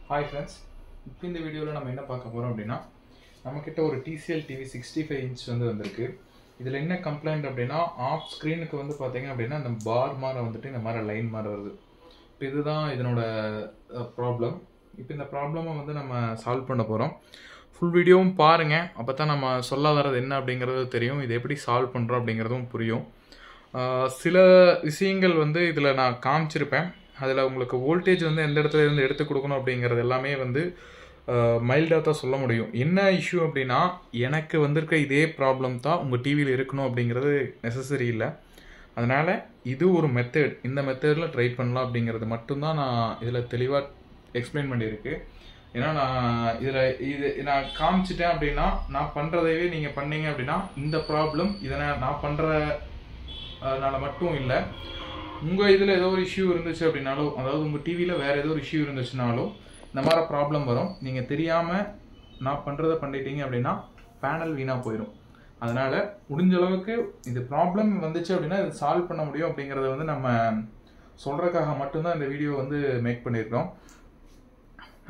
Hi friends, இப்போ இந்த வீடியோவில் நம்ம என்ன பார்க்க போகிறோம் அப்படின்னா நம்மக்கிட்ட ஒரு TCL TV 65 inch வந்திருக்கு. இதில் என்ன கம்ப்ளைண்ட் அப்படின்னா ஆஃப் ஸ்க்ரீனுக்கு பார்த்தீங்க அப்படின்னா இந்த பார் மாதிரி வந்துட்டு இந்த மாதிரி லைன் மாதிரி வருது. இப்போ இதுதான் இதனோட ப்ராப்ளம். இப்போ இந்த ப்ராப்ளமை நம்ம சால்வ் பண்ண போகிறோம். ஃபுல் வீடியோவும் பாருங்கள், அப்போ தான் நம்ம சொல்ல வர்றது என்ன அப்படிங்கிறது தெரியும், இது எப்படி சால்வ் பண்ணுறோம் அப்படிங்கிறதும் புரியும். சில விஷயங்கள் இதில் நான் காமிச்சிருப்பேன். அதில் உங்களுக்கு வோல்டேஜ் எந்த இடத்துல இருந்து எடுத்து கொடுக்கணும் அப்படிங்கிறது எல்லாமே மைல்டாக தான் சொல்ல முடியும். என்ன இஷ்யூ அப்படின்னா எனக்கு வந்திருக்க இதே ப்ராப்ளம் தான் உங்கள் டிவியில் இருக்கணும் அப்படிங்கிறது நெசசரி இல்லை. அதனால் இது ஒரு மெத்தட், இந்த மெத்தடில் ட்ரை பண்ணலாம் அப்படிங்கிறது மட்டும்தான் நான் இதில் தெளிவாக எக்ஸ்பிளைன் பண்ணியிருக்கு. ஏன்னா நான் காமிச்சிட்டேன் அப்படின்னா நான் பண்ணுறதையே நீங்கள் பண்ணீங்க அப்படின்னா இந்த ப்ராப்ளம் நான் பண்ணுறதுனால மட்டும் இல்லை, உங்கள் இதில் ஏதோ ஒரு இஷ்யூ இருந்துச்சு அப்படின்னாலும், அதாவது உங்கள் டிவியில் வேறு ஏதோ ஒரு இஷ்யூ இருந்துச்சுனாலும் இந்த மாதிரி ப்ராப்ளம் வரும். நீங்கள் தெரியாமல் நான் பண்ணுறதை பண்ணிட்டீங்க அப்படின்னா பேனல் வீணாக போயிடும். அதனால் முடிஞ்ச அளவுக்கு இது ப்ராப்ளம் வந்துச்சு அப்படின்னா இது சால்வ் பண்ண முடியும் அப்படிங்கிறத நம்ம சொல்கிறதுக்காக மட்டும்தான் இந்த வீடியோ மேக் பண்ணியிருக்கோம்.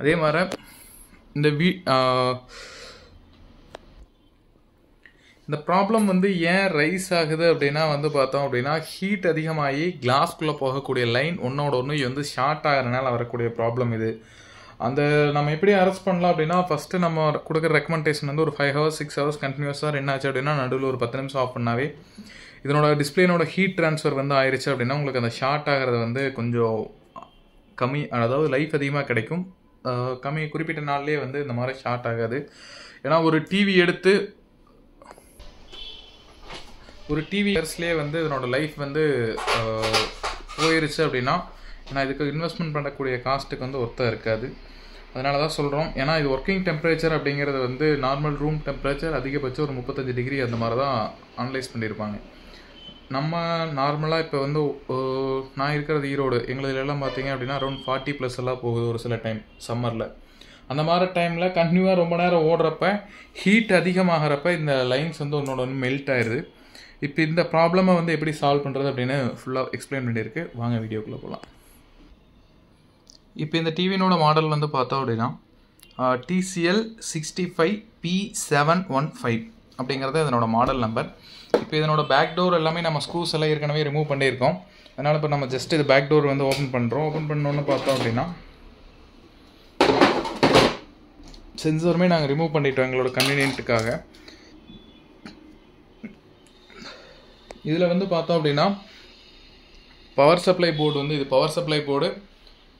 அதே மாதிரி இந்த ப்ராப்ளம் ஏன் ரைஸ் ஆகுது அப்படின்னா பார்த்தோம் அப்படின்னா ஹீட் அதிகமாகி கிளாஸ்குள்ளே போகக்கூடிய லைன் ஒன்றோட ஒன்று ஷார்ட் ஆகிறதுனால வரக்கூடிய ப்ராப்ளம் இது. அந்த நம்ம எப்படி அரெஸ்ட் பண்ணலாம் அப்படின்னா ஃபஸ்ட்டு நம்ம கொடுக்குற ரெக்கமெண்டேஷன் ஒரு 5 hours 6 hours கண்டினியூஸாக என்ன ஆச்சு அப்படின்னா நடுவில் ஒரு 10 நிமிஷம் ஆஃப் பண்ணாவே இதனோட டிஸ்பிளேனோட ஹீட் ட்ரான்ஸ்ஃபர் ஆயிடுச்சு அப்படின்னா உங்களுக்கு அந்த ஷார்ட் ஆகிறது கொஞ்சம் கம்மி, அதாவது லைஃப் அதிகமாக கிடைக்கும். குறிப்பிட்ட நாள்லேயே இந்த மாதிரி ஷார்ட் ஆகாது. ஏன்னா ஒரு டிவி எடுத்து ஒரு டிவி இயர்ஸ்லேயே இதனோட லைஃப் போயிருச்சு அப்படின்னா ஏன்னா இதுக்கு இன்வெஸ்ட்மெண்ட் பண்ணக்கூடிய காஸ்ட்டுக்கு ஒர்த்தாக இருக்காது. அதனால தான் சொல்கிறோம். ஏன்னா இது ஒர்க்கிங் டெம்பரேச்சர் அப்படிங்கிறது நார்மல் ரூம் டெம்பரேச்சர் அதிகபட்சம் ஒரு 35 டிகிரி அந்த மாதிரி தான் அனலைஸ் பண்ணியிருப்பாங்க. நம்ம நார்மலாக இப்போ நான் இருக்கிறது ஈரோடு, எங்களதுலாம் பார்த்தீங்க அப்படின்னா அரௌண்ட் 40+ எல்லாம் போகுது ஒரு சில டைம் சம்மரில். அந்த மாதிரி டைமில் கண்டினியூவாக ரொம்ப நேரம் ஓடுறப்ப ஹீட் அதிகமாகிறப்ப இந்த லைன்ஸ் ஒன்றோட ஒன்று மெல்ட் ஆயிடுது. இப்போ இந்த ப்ராப்ளமை எப்படி சால்வ் பண்ணுறது அப்படின்னு ஃபுல்லாக எக்ஸ்பிளைன் பண்ணியிருக்கு. வாங்க வீடியோக்குள்ளே போகலாம். இப்போ இந்த டிவினோட மாடல் பார்த்தோம் அப்படின்னா TCL 65P715 அப்படிங்கிறது இதனோட மாடல் நம்பர். இப்போ இதனோட பேக் டோர் எல்லாமே நம்ம ஸ்க்ரூஸ் எல்லாம் ஏற்கனவே ரிமூவ் பண்ணியிருக்கோம். அதனால் இப்போ நம்ம ஜஸ்ட் இது பேக் டோர் ஓப்பன் பண்ணுறோம். ஓப்பன் பண்ணோன்னு பார்த்தோம் அப்படின்னா சென்சருமே நாங்கள் ரிமூவ் பண்ணிட்டோம் எங்களோட கன்வீனியன்ட்டுக்காக. இதில் பார்த்தோம் அப்படின்னா பவர் சப்ளை போர்டு இது பவர் சப்ளை போர்டு,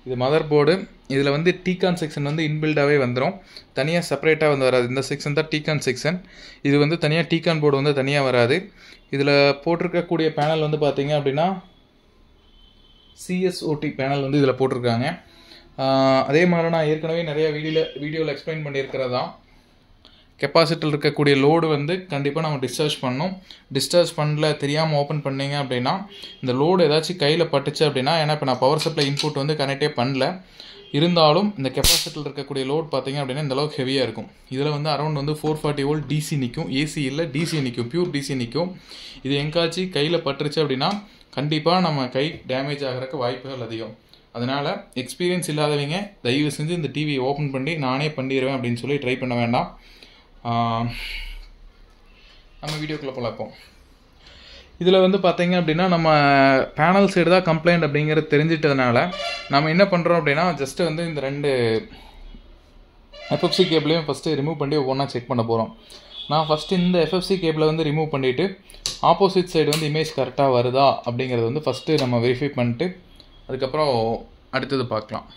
இது மதர் போர்டு. இதில் டீகான் செக்ஷன் இன்பில்டாகவே வந்துடும், தனியாக செப்பரேட்டாக வராது. இந்த செக்ஷன் தான் டீகான் செக்ஷன். இது தனியாக டீகான் போர்டு தனியாக வராது. இதில் போட்டிருக்கக்கூடிய பேனல் பார்த்தீங்க அப்படின்னா CSOT பேனல் இதில் போட்டிருக்காங்க. அதே மாதிரி நான் ஏற்கனவே நிறைய வீடியோவில் எக்ஸ்பிளைன் பண்ணியிருக்கிறதான் கெப்பாசிட்டியில் இருக்கக்கூடிய லோடு கண்டிப்பாக நம்ம டிஸ்சார்ஜ் பண்ணணும். டிஸ்சார்ஜ் பண்ணல தெரியாமல் ஓப்பன் பண்ணிங்க அப்படின்னா இந்த லோடு ஏதாச்சும் கையில் பட்டுச்சு அப்படின்னா, ஏன்னா இப்போ நான் பவர் சப்ளை இன்புட் கனெக்டே பண்ணல, இருந்தாலும் இந்த கெப்பாசிட்டியில் இருக்கக்கூடிய லோட் பார்த்தீங்க அப்படின்னா இந்தளவுக்கு ஹெவியாக இருக்கும். இதில் அரௌண்ட் 440 volt DC நிற்கும், ஏசி இல்லை DC நிற்கும், பியூர் DC நிற்கும். இது எங்காச்சும் கையில் பட்டுருச்சு அப்படின்னா கண்டிப்பாக நம்ம கை டேமேஜ் ஆகிறதுக்கு வாய்ப்புகள் அதிகம். அதனால் எக்ஸ்பீரியன்ஸ் இல்லாதவங்க தயவு செஞ்சு இந்த டிவியை ஓப்பன் பண்ணி நானே பண்ணிடுவேன் அப்படின்னு சொல்லி ட்ரை பண்ண வேண்டாம். நம்ம வீடியோக்குள்ளே போகலாம். இதில் பார்த்தீங்க அப்படின்னா நம்ம பேனல் சைடு தான் கம்ப்ளைண்ட் அப்படிங்கிறது தெரிஞ்சிட்டதுனால நம்ம என்ன பண்ணுறோம் அப்படின்னா ஜஸ்ட்டு இந்த 2 FFC கேபிளையும் ஃபஸ்ட்டு ரிமூவ் பண்ணி ஒவ்வொன்றா செக் பண்ண போகிறோம். நான் ஃபஸ்ட்டு இந்த FFC கேபிளை ரிமூவ் பண்ணிவிட்டு ஆப்போசிட் சைடு இமேஜ் கரெக்டாக வருதா அப்படிங்கிறது ஃபஸ்ட்டு நம்ம வெரிஃபை பண்ணிட்டு அதுக்கப்புறம் அடுத்தது பார்க்கலாம்.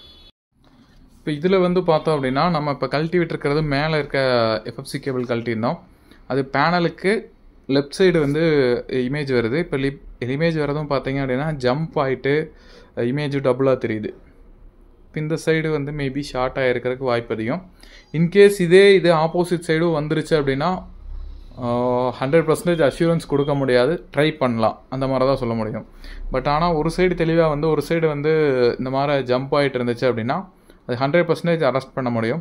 இப்போ இதில் பார்த்தோம் அப்படின்னா நம்ம இப்போ கழட்டி விட்டுருக்கிறது மேலே இருக்க FFC கேபிள் கழட்டியிருந்தோம். அது பேனலுக்கு லெஃப்ட் சைடு இமேஜ் வருது. இப்போ இமேஜ் வரதும் பார்த்தீங்க அப்படின்னா ஜம்ப் ஆகிட்டு இமேஜ் டபுளாக தெரியுது. இப்போ இந்த சைடு மேபி ஷார்ட் ஆகிருக்கிறதுக்கு வாய்ப்பு அதிகம். இன்கேஸ் இது ஆப்போசிட் சைடும் வந்துருச்சு அப்படின்னா 100% அஷ்யூரன்ஸ் கொடுக்க முடியாது, ட்ரை பண்ணலாம் அந்த மாதிரி தான் சொல்ல முடியும். பட் ஆனால் ஒரு சைடு தெளிவாக ஒரு சைடு இந்த மாதிரி ஜம்ப் ஆகிட்டு இருந்துச்சு அப்படின்னா அது 100% அரெஸ்ட் பண்ண முடியும்.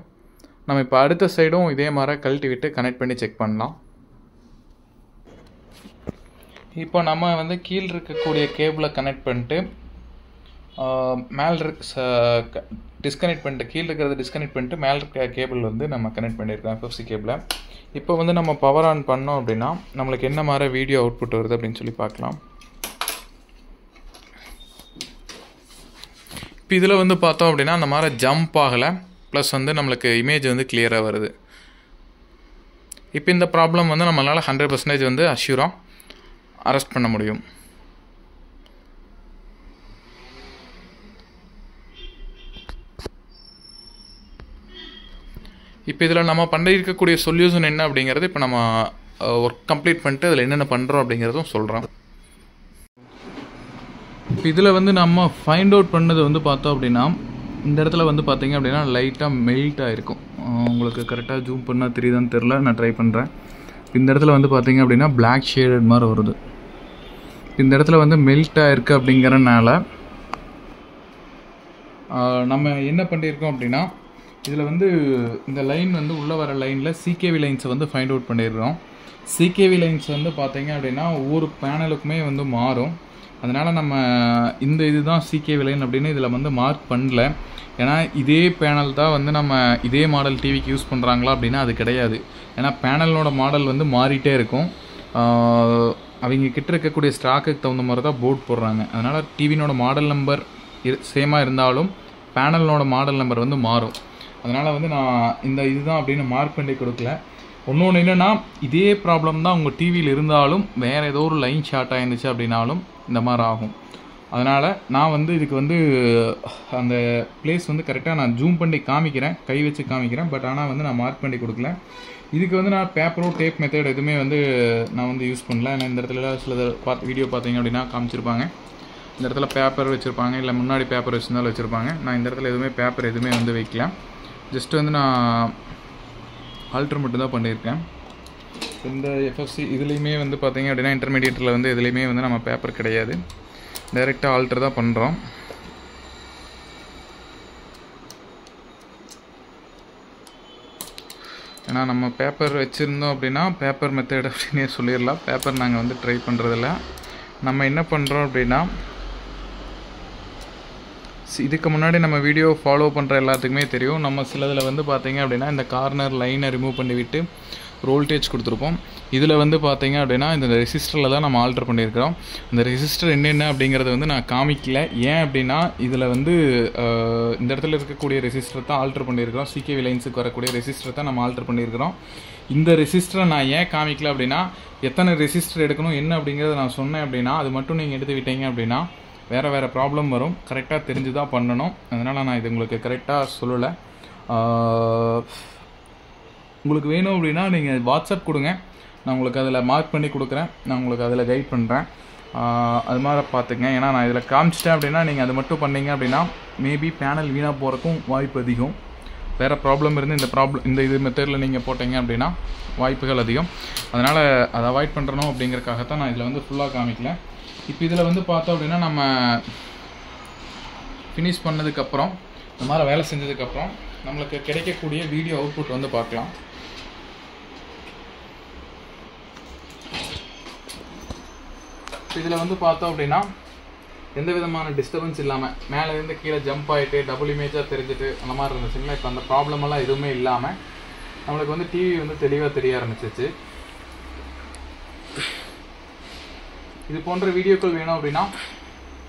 நம்ம இப்போ அடுத்த சைடும் இதே மாதிரி கழட்டி விட்டு கனெக்ட் பண்ணி செக் பண்ணலாம். இப்போ நம்ம கீழே இருக்கக்கூடிய கேபிளை கனெக்ட் பண்ணிட்டு மேலே டிஸ்கனெக்ட் பண்ணிட்டு கீழே இருக்கிறத டிஸ்கனெக்ட் பண்ணிட்டு மேலே இருக்க கேபிள் வந்து நம்ம கனெக்ட் பண்ணியிருக்கோம் எஃப்எஃப்சி கேபிளை. இப்போ வந்து நம்ம பவர் ஆன் பண்ணோம் அப்படின்னா நம்மளுக்கு என்ன மாதிரி வீடியோ அவுட்புட் வருது அப்படின்னு சொல்லி பார்க்கலாம். இப்போ இதில் வந்து பார்த்தோம் அப்படின்னா அந்த மாதிரி ஜம்ப் ஆகலை, ப்ளஸ் வந்து நம்மளுக்கு இமேஜ் வந்து கிளியராக வருது. இப்போ இந்த ப்ராப்ளம் வந்து நம்மளால் 100% வந்து அஷ்யூராக அரெஸ்ட் பண்ண முடியும். இப்போ இதில் நம்ம பண்ணியிருக்கக்கூடிய சொல்யூஷன் என்ன அப்படிங்கிறது இப்போ நம்ம ஒர்க் கம்ப்ளீட் பண்ணிட்டு அதில் என்னென்ன பண்ணுறோம் அப்படிங்கிறதும் சொல்கிறோம். இப்போ இதில் வந்து நம்ம ஃபைண்ட் அவுட் பண்ணது வந்து பார்த்தோம் அப்படின்னா இந்த இடத்துல வந்து பார்த்தீங்க அப்படின்னா லைட்டாக மெல்ட் ஆகிருக்கும். உங்களுக்கு கரெக்டாக ஜூம் பண்ணால் தெரியுதான்னு தெரில, நான் ட்ரை பண்ணுறேன். இந்த இடத்துல வந்து பார்த்தீங்க அப்படின்னா பிளாக் ஷேடட் மாதிரி வருது. இந்த இடத்துல வந்து மெல்ட் ஆகிருக்கு அப்படிங்கிறனால நம்ம என்ன பண்ணியிருக்கோம் அப்படின்னா இதில் வந்து இந்த லைன் வந்து உள்ளே வர லைனில் சிகேவி லைன்ஸை வந்து ஃபைண்ட் அவுட் பண்ணிடுறோம். சிகேவி லைன்ஸ் வந்து பார்த்தீங்க அப்படின்னா ஒவ்வொரு பேனலுக்குமே வந்து மாறும். அதனால் நம்ம இந்த இதுதான் சிகேவி லைன் அப்படின்னு இதில் வந்து மார்க் பண்ணல. ஏன்னா இதே பேனல் தான் வந்து நம்ம இதே மாடல் டிவிக்கு யூஸ் பண்ணுறாங்களா அப்படின்னா அது கிடையாது. ஏன்னா பேனலோட மாடல் வந்து மாறிட்டே இருக்கும். அவங்க கிட்ட இருக்கக்கூடிய ஸ்டாக்குக்கு தகுந்த மாதிரி தான் போர்ட் போடுறாங்க. அதனால் டிவினோட மாடல் நம்பர் சேமாக இருந்தாலும் பேனலோட மாடல் நம்பர் வந்து மாறும். அதனால் வந்து நான் இந்த இதுதான் அப்படின்னு மார்க் பண்ணி கொடுக்கல. ஒன்று என்னென்னா இதே ப்ராப்ளம் தான் உங்கள் டிவியில் இருந்தாலும் வேறு ஏதோ ஒரு லைன் ஷார்ட் ஆகிருந்துச்சு அப்படின்னாலும் இந்த மாதிரி ஆகும். அதனால் நான் வந்து இதுக்கு வந்து அந்த பிளேஸ் வந்து கரெக்டாக நான் ஜூம் பண்ணி காமிக்கிறேன், கை வச்சு காமிக்கிறேன். பட் ஆனால் வந்து நான் மார்க் பண்ணி கொடுக்கல. இதுக்கு வந்து நான் பேப்பரோ டேப் மெத்தட் எதுவுமே வந்து நான் வந்து யூஸ் பண்ணல. ஏன்னா இந்த இடத்துல சில வீடியோ பார்த்தீங்க அப்படின்னா காமிச்சிருப்பாங்க, இந்த இடத்துல பேப்பர் வச்சுருப்பாங்க, இல்லை முன்னாடி பேப்பர் வச்சுருந்தாலும் வச்சுருப்பாங்க. நான் இந்த இடத்துல எதுவுமே பேப்பர் எதுவுமே வந்து வைக்கல. ஜஸ்ட் வந்து நான் ஆல்ட்ரு மட்டும் தான் பண்ணியிருக்கேன். இந்த எஃப்எஃப்சி இதுலேயுமே வந்து பார்த்தீங்க அப்படின்னா இன்டர்மீடியேட்டில் வந்து இதுலேயுமே வந்து நம்ம பேப்பர் கிடையாது, டைரெக்டாக ஆல்ட்ரு தான் பண்ணுறோம். ஏன்னா நம்ம பேப்பர் வச்சுருந்தோம் அப்படின்னா பேப்பர் மெத்தட் அப்படின்னே சொல்லிடலாம். பேப்பர் நாங்கள் வந்து ட்ரை பண்ணுறதில்ல. நம்ம என்ன பண்ணுறோம் அப்படின்னா இதுக்கு முன்னாடி நம்ம வீடியோ ஃபாலோ பண்ணுற எல்லாத்துக்குமே தெரியும். நம்ம சிலதில் வந்து பார்த்தீங்க அப்படின்னா இந்த கார்னர் லைனை ரிமூவ் பண்ணிவிட்டு வோல்டேஜ் கொடுத்துருப்போம். இதில் வந்து பார்த்தீங்க அப்படின்னா இந்த ரெசிஸ்டரில் தான் நம்ம ஆல்டர் பண்ணியிருக்கிறோம். இந்த ரெசிஸ்டர் என்னென்ன அப்படிங்கிறத வந்து நான் காமிக்கல. ஏன் அப்படின்னா இதில் வந்து இந்த இடத்துல இருக்கக்கூடிய ரெசிஸ்டர் தான் ஆல்டர் பண்ணியிருக்கிறோம். சிகேவி லைன்ஸுக்கு வரக்கூடிய ரெசிஸ்டர் தான் நம்ம ஆல்டர் பண்ணியிருக்கிறோம். இந்த ரெசிஸ்டரை நான் ஏன் காமிக்கல அப்படின்னா எத்தனை ரெசிஸ்டர் எடுக்கணும் என்ன அப்படிங்கிறத நான் சொன்னேன் அப்படின்னா அது மட்டும் நீங்கள் எடுத்துக்கிட்டீங்க அப்படின்னா வேறு ப்ராப்ளம் வரும். கரெக்டாக தெரிஞ்சு தான் பண்ணணும். அதனால் நான் இது உங்களுக்கு கரெக்டாக சொல்லலை. உங்களுக்கு வேணும் அப்படின்னா நீங்கள் வாட்ஸ்அப் கொடுங்க, நான் உங்களுக்கு அதில் மார்க் பண்ணி கொடுக்குறேன், நான் உங்களுக்கு அதில் கைட் பண்ணுறேன். அது மாதிரி பார்த்துங்க. ஏன்னா நான் இதில் காமிச்சிட்டேன் அப்படின்னா நீங்கள் அது மட்டும் பண்ணீங்க அப்படின்னா மேபி பேனல் வீணாக போகிறக்கும் வாய்ப்பு அதிகம். வேறு ப்ராப்ளம் இருந்து இந்த இது மெத்தடில் நீங்கள் போட்டீங்க அப்படின்னா வாய்ப்புகள் அதிகம். அதனால் அதை அவாய்ட் பண்ணுறணும் அப்படிங்கிறக்காகத்தான் நான் இதில் வந்து ஃபுல்லாக காமிக்கல. இப்போ இதில் வந்து பார்த்தோம் அப்படின்னா நம்ம ஃபினிஷ் பண்ணதுக்கப்புறம் இந்த மாதிரி வேலை செஞ்சதுக்கப்புறம் நம்மளுக்கு கிடைக்கக்கூடிய வீடியோ அவுட்புட் வந்து பார்க்கலாம். இதில் வந்து பார்த்தோம் அப்படின்னா எந்த விதமான டிஸ்டர்பன்ஸ் இல்லாமல் மேலேருந்து கீழே ஜம்ப் ஆகிட்டு டபுள் இமேஜாக தெரிஞ்சுட்டு அந்த மாதிரி இருந்துச்சுங்களா. இப்போ அந்த ப்ராப்ளமெல்லாம் எதுவுமே இல்லாமல் நம்மளுக்கு வந்து டிவி வந்து தெளிவாக தெரிய ஆரம்பிச்சிச்சு. இது போன்ற வீடியோக்கள் வேணும் அப்படின்னா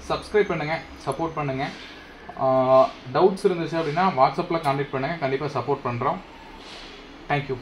சப்ஸ்கிரைப் பண்ணுங்கள், சப்போர்ட் பண்ணுங்கள். டவுட்ஸ் இருந்துச்சு அப்படின்னா வாட்ஸ்அப்பில் கான்டாக்ட் பண்ணுங்கள், கண்டிப்பாக சப்போர்ட் பண்ணுறோம். தேங்க்யூ.